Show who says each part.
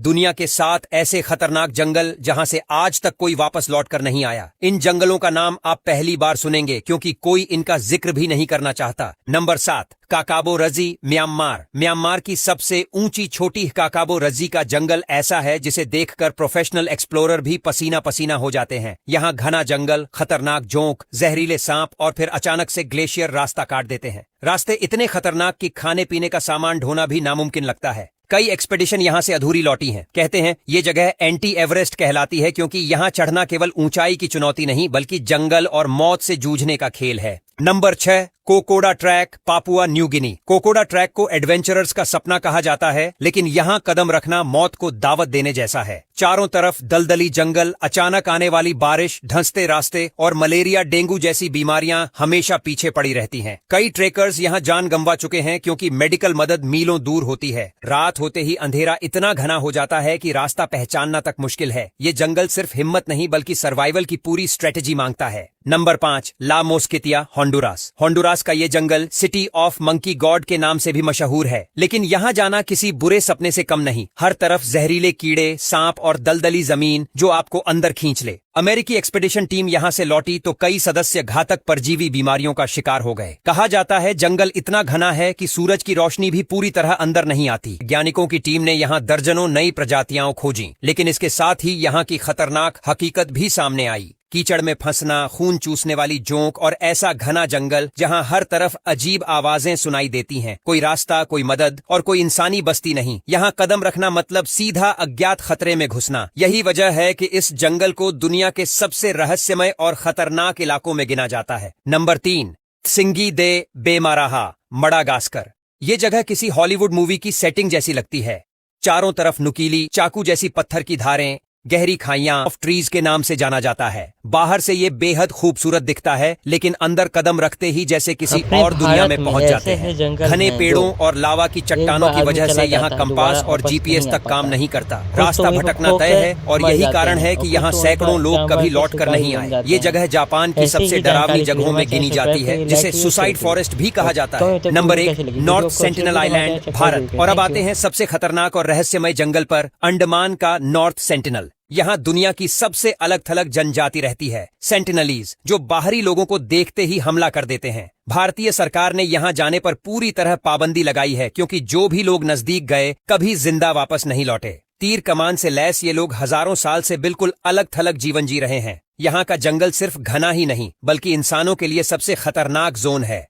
Speaker 1: दुनिया के 7 ऐसे खतरनाक जंगल जहां से आज तक कोई वापस लौट कर नहीं आया। इन जंगलों का नाम आप पहली बार सुनेंगे क्योंकि कोई इनका जिक्र भी नहीं करना चाहता। नंबर 7, काकाबो रजी, म्यांमार। म्यांमार की सबसे ऊंची छोटी काकाबो रजी का जंगल ऐसा है जिसे देखकर प्रोफेशनल एक्सप्लोरर भी पसीना पसीना हो जाते हैं। यहाँ घना जंगल, खतरनाक जोंक, जहरीले सांप और फिर अचानक से ग्लेशियर रास्ता काट देते हैं। रास्ते इतने खतरनाक कि खाने पीने का सामान ढोना भी नामुमकिन लगता है। कई एक्सपेडिशन यहाँ से अधूरी लौटी हैं। कहते हैं ये जगह एंटी एवरेस्ट कहलाती है क्योंकि यहाँ चढ़ना केवल ऊंचाई की चुनौती नहीं बल्कि जंगल और मौत से जूझने का खेल है। नंबर 6, कोकोडा ट्रैक, पापुआ न्यू गिनी। कोकोडा ट्रैक को एडवेंचरर्स का सपना कहा जाता है, लेकिन यहाँ कदम रखना मौत को दावत देने जैसा है। चारों तरफ दलदली जंगल, अचानक आने वाली बारिश, धंसते रास्ते और मलेरिया डेंगू जैसी बीमारियां हमेशा पीछे पड़ी रहती हैं। कई ट्रेकर्स यहाँ जान गंवा चुके हैं क्योंकि मेडिकल मदद मीलों दूर होती है। रात होते ही अंधेरा इतना घना हो जाता है कि रास्ता पहचानना तक मुश्किल है। ये जंगल सिर्फ हिम्मत नहीं बल्कि सर्वाइवल की पूरी स्ट्रेटेजी मांगता है। नंबर 5, ला मोस्कितिया, होंडुरास। होंडुरास का ये जंगल सिटी ऑफ मंकी गॉड के नाम से भी मशहूर है, लेकिन यहाँ जाना किसी बुरे सपने से कम नहीं। हर तरफ जहरीले कीड़े, सांप और दलदली जमीन जो आपको अंदर खींच ले। अमेरिकी एक्सपेडिशन टीम यहाँ से लौटी तो कई सदस्य घातक परजीवी बीमारियों का शिकार हो गए। कहा जाता है जंगल इतना घना है कि सूरज की रोशनी भी पूरी तरह अंदर नहीं आती। वैज्ञानिकों की टीम ने यहाँ दर्जनों नई प्रजातियां खोजी, लेकिन इसके साथ ही यहाँ की खतरनाक हकीकत भी सामने आई। कीचड़ में फंसना, खून चूसने वाली जोंक और ऐसा घना जंगल जहां हर तरफ अजीब आवाजें सुनाई देती हैं। कोई रास्ता, कोई मदद और कोई इंसानी बस्ती नहीं। यहाँ कदम रखना मतलब सीधा अज्ञात खतरे में घुसना। यही वजह है कि इस जंगल को दुनिया के सबसे रहस्यमय और खतरनाक इलाकों में गिना जाता है। नंबर 3, त्सिंगी दे बेमाराहा, मडागास्कर। ये जगह किसी हॉलीवुड मूवी की सेटिंग जैसी लगती है। चारों तरफ नुकीली, चाकू जैसी पत्थर की धारें, गहरी खाइयां ऑफ ट्रीज के नाम से जाना जाता है। बाहर से ये बेहद खूबसूरत दिखता है, लेकिन अंदर कदम रखते ही जैसे किसी और दुनिया में पहुंच जाते हैं। घने पेड़ों और लावा की चट्टानों की वजह से यहाँ कंपास और जीपीएस तक काम नहीं करता। रास्ता भटकना तय है और यही कारण है कि यहाँ सैकड़ों लोग कभी लौट कर नहीं आए। ये जगह जापान की सबसे डरावनी जगहों में गिनी जाती है, जिसे सुसाइड फॉरेस्ट भी कहा जाता है। Number 1, north sentinel island, Bharat. और अब आते हैं सबसे खतरनाक और रहस्यमय जंगल पर, अंडमान का नॉर्थ सेंटिनल। यहाँ दुनिया की सबसे अलग थलग जनजाति रहती है, सेंटिनलीज, जो बाहरी लोगों को देखते ही हमला कर देते हैं। भारतीय सरकार ने यहाँ जाने पर पूरी तरह पाबंदी लगाई है क्योंकि जो भी लोग नजदीक गए कभी जिंदा वापस नहीं लौटे। तीर कमान से लैस ये लोग हजारों साल से बिल्कुल अलग थलग जीवन जी रहे हैं। यहाँ का जंगल सिर्फ घना ही नहीं बल्कि इंसानों के लिए सबसे खतरनाक जोन है।